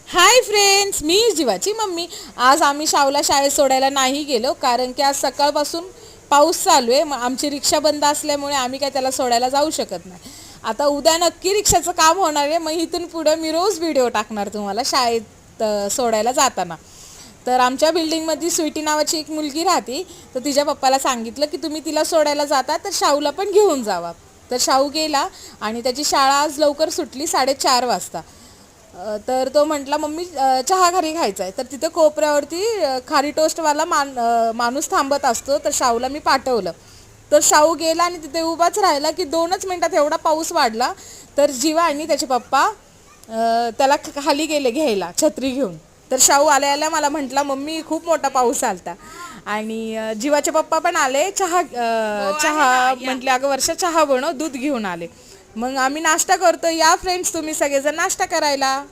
Hi friends, मी जीवाची mummy. आज आम्ही शावला शाळेत सोडायला नाही गेलो कारण की आज सकाळपासून पाऊस चालू आहे. मग आमची रिक्षा बंद असल्यामुळे आम्ही काय त्याला सोडायला जाऊ शकत नाही. आता उद्या नक्की रिक्षाचं काम होणार आहे. मग इथून पुढं मी रोज व्हिडिओ टाकणार तुम्हाला शाळेत सोडायला जाताना. तर आमच्या बिल्डिंगमध्ये स्वीटी नावाची एक मुलगी राहते. तर तिच्या पप्पाला सांगितलं की तुम्ही तिला सोडायला जाता तर शाऊला पण घेऊन जावा. तर शाऊ गेला आणि त्याची शाळा आज लवकर सुटली 4:30 वाजता. तर तो म्हटला मम्मी चहा खारी खायचा आहे. तर तिथं कोपऱ्यावरती खारी टोस्टवाला माणूस थांबत असतो. तर शाऊला मी पाठवलं. तर शाऊ गेला आणि तिथे उभाच राहिला की 2च मिनटात एवढा पाऊस वाढला. तर जीवा आणि त्याचे पप्पा त्याला खाली गेले घ्यायला छत्री घेऊन. तर शाऊ आल्या आल्या मला म्हटला मम्मी खूप मोठा पाऊस आलता. आणि जीवाचे पप्पा पण आले. चहा म्हटले अगं वर्षा चहा बनव, दूध घेऊन आले. मग आम्ही नाश्ता करतो. या फ्रेंड्स तुम्ही सगळेजण नाश्ता करायला.